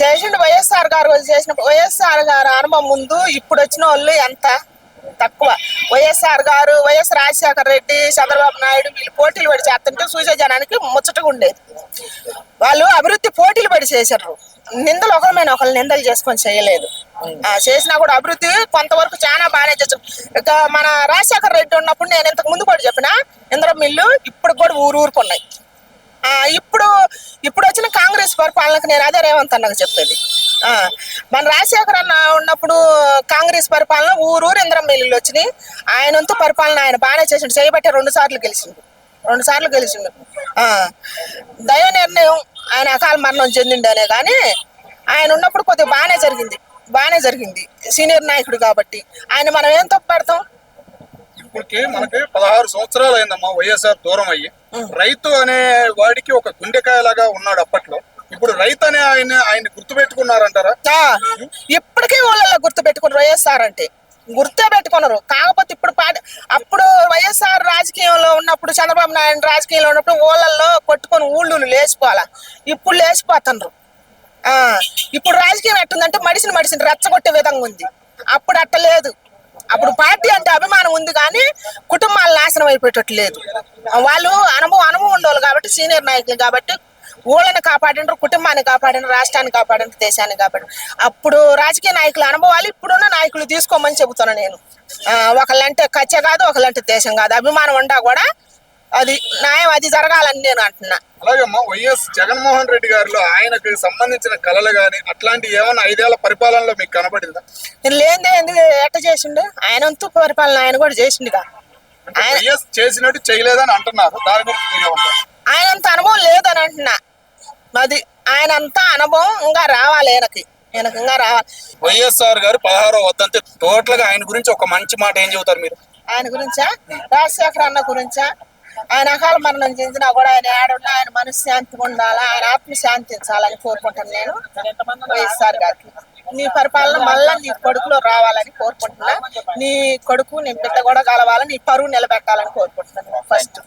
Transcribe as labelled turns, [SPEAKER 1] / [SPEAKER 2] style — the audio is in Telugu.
[SPEAKER 1] చేసిండు వైఎస్ఆర్ గారు చేసిన వైఎస్ఆర్ గారు అనుభవం ముందు ఇప్పుడు వచ్చిన వాళ్ళు ఎంత తక్కువ. వైఎస్ రాజశేఖర రెడ్డి, చంద్రబాబు నాయుడు వీళ్ళు పోటీలు పడి చేస్తుంటే చూసే జనానికి ముచ్చటగా ఉండేది. వాళ్ళు అభివృద్ధి పోటీలు పడి చేశారు. నిందలు ఒకరి ఒకరు నిందలు చేసుకొని చేయలేదు. చేసినా కూడా అభివృద్ధి కొంతవరకు చాలా బాగానే చేశారు. ఇక మన రాజశేఖర రెడ్డి ఉన్నప్పుడు నేను ఇంతకు ముందు కూడా చెప్పిన ఇంద్రం మిల్లు ఇప్పుడు కూడా ఊరుకున్నాయి. ఇప్పుడు వచ్చిన కాంగ్రెస్ పరిపాలనకు నేను అదే రేవంత్ అన్నకు చెప్పేది. మన రాజశేఖర్ అన్న ఉన్నప్పుడు కాంగ్రెస్ పరిపాలన ఊరు ఇంద్రం మిల్లులు వచ్చినాయి. ఆయన వంతు పరిపాలన ఆయన బాగానే చేసిండు. చేయబట్టే 2 సార్లు గెలిచిండు. దైవ నిర్ణయం ఆయన అకాల మరణం చెందిండనే కానీ ఆయన ఉన్నప్పుడు కొద్దిగా బాగానే జరిగింది. సీనియర్ నాయకుడు కాబట్టి ఆయన మనం ఏం తప్పు పెడతాం.
[SPEAKER 2] ఇప్పటికి మనకి 16 సంవత్సరాలు అయిందమ్మా వైఎస్ఆర్ దూరం అయ్యి. రైతు అనే వాడికి ఒక గుండెకాయలాగా ఉన్నాడు అప్పట్లో. ఇప్పుడు రైతు అనే ఆయన గుర్తు పెట్టుకున్నారంటారా?
[SPEAKER 1] ఇప్పటికీ ఊళ్ళలో గుర్తు పెట్టుకున్నారు. వైఎస్ఆర్ అంటే గుర్తే పెట్టుకున్నారు. కాకపోతే అప్పుడు వైఎస్ఆర్ రాజకీయంలో ఉన్నప్పుడు, చంద్రబాబు నాయుడు రాజకీయంలో ఉన్నప్పుడు ఊళ్ళల్లో కొట్టుకొని ఊళ్ళు లేచిపోవాలా. ఇప్పుడు లేచిపోతున్నారు. ఇప్పుడు రాజకీయం ఎట్టుందంటే మడిసిని రెచ్చగొట్టే విధంగా ఉంది. అప్పుడు అట్ట లేదు. అప్పుడు పార్టీ అంటే అభిమానం ఉంది కానీ కుటుంబాలు నాశనం అయిపోయేటట్టు లేదు. వాళ్ళు అనుభవం ఉండేవాళ్ళు కాబట్టి, సీనియర్ నాయకులు కాబట్టి ఊళ్ళని కాపాడినరు, కుటుంబాన్ని కాపాడినరు, రాష్ట్రాన్ని కాపాడినరు, దేశాన్ని కాపాడినరు. అప్పుడు రాజకీయ నాయకుల అనుభవాలు ఇప్పుడున్న నాయకులు తీసుకోమని చెబుతున్నాను నేను. ఒకళ్ళంటే కచ్చ కాదు, ఒకళ్ళంటే దేశం కాదు. అభిమానం ఉండా కూడా అది న్యాయం, అది జరగాలని నేను అంటున్నా.
[SPEAKER 2] అలాగమ్మా వైఎస్ జగన్మోహన్ రెడ్డి గారిలో ఆయనకు సంబంధించిన కళలు గాని అట్లాంటి ఏమన్నా 5 ఏళ్ల పరిపాలనలో మీకు కనబడిందా?
[SPEAKER 1] లేదే ఎందుకు ఎట్ట చేసిండు ఆయన వంతు పరిపాలన ఆయన కూడా చేసిండుగా.
[SPEAKER 2] వైఎస్ చేసినట్టు చేయలేదని అంటున్నారు. దాని గురించి
[SPEAKER 1] ఆయనంత అనుభవం లేదని అంటున్నా. అది ఆయనంత అనుభవం ఇంకా రావాలి. ఈయనకి ఇంకా రావాలి.
[SPEAKER 2] వైఎస్ఆర్ గారు 16వ వద్దంతే టోటల్ గా ఆయన గురించి ఒక మంచి మాట ఏం చెబుతారు మీరు?
[SPEAKER 1] ఆయన గురించా, రాజశేఖర అన్న గురించా? ఆయన అకాల మరణం చెందినా కూడా ఆయన ఏడున్నా ఆయన మనశ్శాంతిగా ఉండాలా, ఆయన ఆత్మశాంతించాలని కోరుకుంటాను నేను వైఎస్ఆర్ గారికి. నీ పరిపాలన మళ్ళా నీ కొడుకులో రావాలని కోరుకుంటున్నా. నీ కొడుకు నీ బిడ్డ కూడా కలవాలని, నీ పరువు నిలబెట్టాలని కోరుకుంటున్నాను ఫస్ట్.